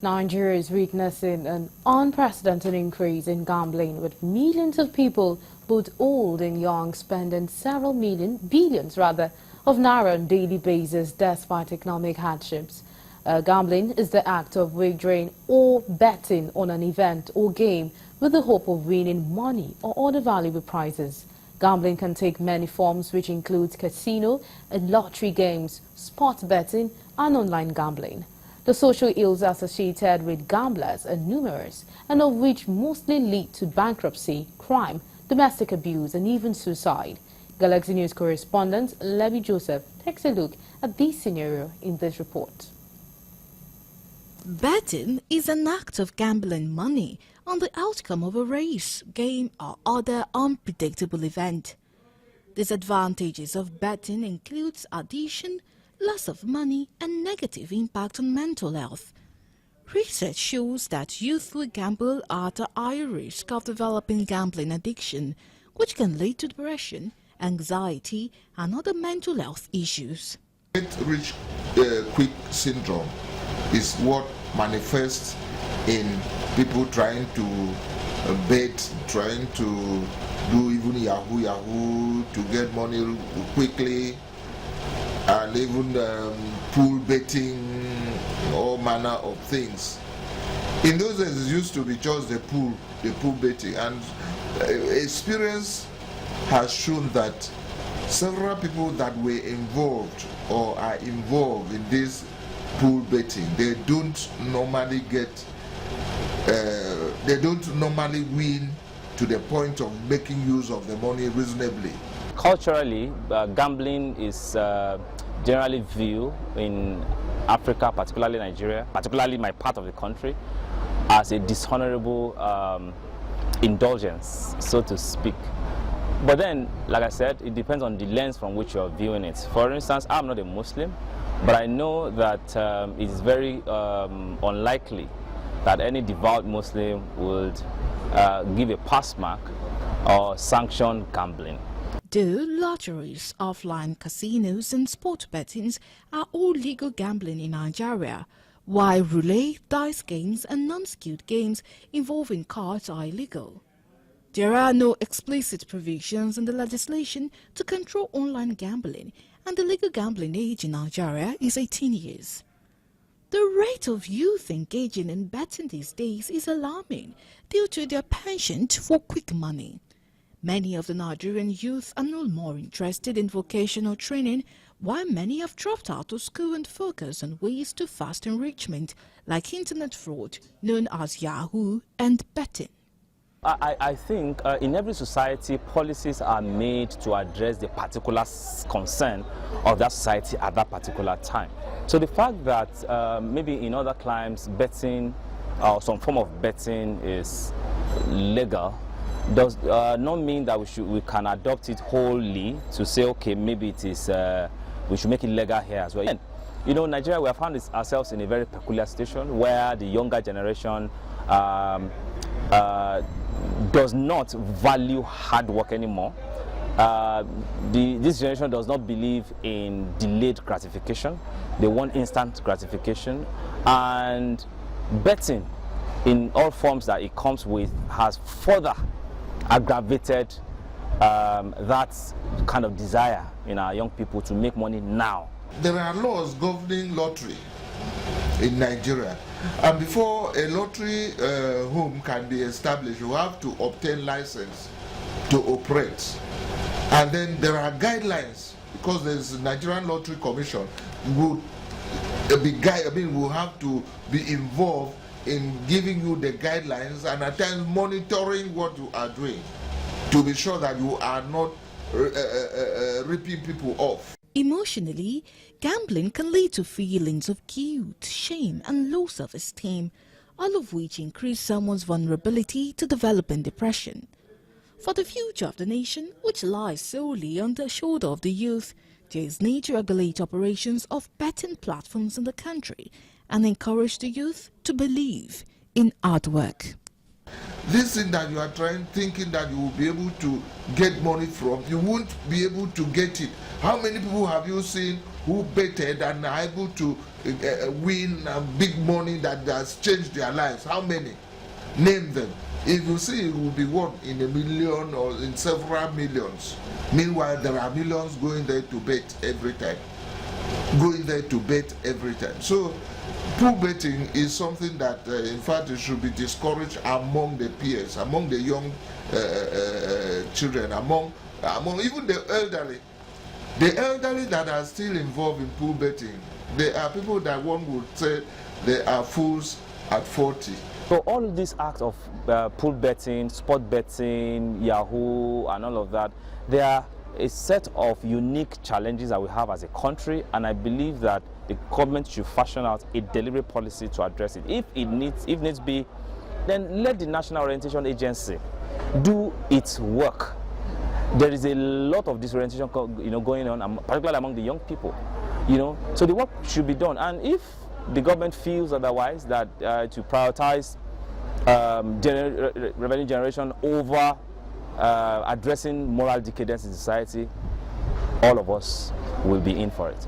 Nigeria is witnessing an unprecedented increase in gambling, with millions of people, both old and young, spending billions of naira on a daily basis despite economic hardships. Gambling is the act of wagering or betting on an event or game with the hope of winning money or other valuable prizes. Gambling can take many forms, which includes casino and lottery games, sports betting, and online gambling. The social ills associated with gamblers are numerous, and of which mostly lead to bankruptcy, crime, domestic abuse, and even suicide. Galaxy News correspondent Levy Joseph takes a look at this scenario in this report. Betting is an act of gambling money on the outcome of a race, game, or other unpredictable event. Disadvantages of betting includes addiction, loss of money, and negative impact on mental health. Research shows that youth who gamble are at a higher risk of developing gambling addiction, which can lead to depression, anxiety, and other mental health issues. Rich quick syndrome is what manifests in people trying to bet, trying to do even yahoo to get money quickly, and even pool betting, all manner of things. In those days, it used to be just the pool betting, and experience has shown that several people that were involved or are involved in this pool betting, they don't normally win to the point of making use of the money reasonably. Culturally, gambling is generally viewed in Africa, particularly Nigeria, particularly my part of the country, as a dishonorable indulgence, so to speak. But then, like I said, it depends on the lens from which you're viewing it. For instance, I'm not a Muslim, but I know that it is very unlikely that any devout Muslim would give a pass mark or sanction gambling. Though lotteries, offline casinos, and sport bettings are all legal gambling in Nigeria, while roulette, dice games, and non-skilled games involving cards are illegal. There are no explicit provisions in the legislation to control online gambling, and the legal gambling age in Nigeria is 18 years. The rate of youth engaging in betting these days is alarming due to their penchant for quick money. Many of the Nigerian youth are no more interested in vocational training, while many have dropped out of school and focus on ways to fast enrichment like internet fraud, known as Yahoo, and betting. I think in every society, policies are made to address the particular concern of that society at that particular time. So the fact that maybe in other climes betting or some form of betting is legal does not mean that we can adopt it wholly to say, okay, maybe it is we should make it legal here as well. And, you know, Nigeria, we have found ourselves in a very peculiar situation where the younger generation does not value hard work anymore. This generation does not believe in delayed gratification. They want instant gratification, and betting in all forms that it comes with has further aggravated that kind of desire in our young people to make money now. There are laws governing lottery in Nigeria, and before a lottery home can be established, you have to obtain license to operate. And then there are guidelines, because there's a Nigerian Lottery Commission will have to be involved in giving you the guidelines and at times monitoring what you are doing to be sure that you are not ripping people off. Emotionally, gambling can lead to feelings of guilt, shame, and low self-esteem, all of which increase someone's vulnerability to developing depression. For the future of the nation, which lies solely on the shoulder of the youth, there is need to regulate operations of betting platforms in the country and encourage the youth to believe in hard work. This thing that you are thinking that you will be able to get money from, you won't be able to get it. How many people have you seen who betted and are able to win big money that has changed their lives. How many? Name them. If you see, it will be one in a million or in several millions. Meanwhile, there are millions going there to bet every time. So pool betting is something that in fact it should be discouraged among the peers, among the young children, among even the elderly. The elderly that are still involved in pool betting, they are people that one would say they are fools at 40. So all these acts of pool betting, sport betting, Yahoo, and all of that, they are a set of unique challenges that we have as a country, and I believe that the government should fashion out a deliberate policy to address it. If needs be, then let the National Orientation Agency do its work. There is a lot of disorientation, going on, particularly among the young people. So the work should be done, and if the government feels otherwise, that to prioritize revenue generation over addressing moral decadence in society, all of us will be in for it.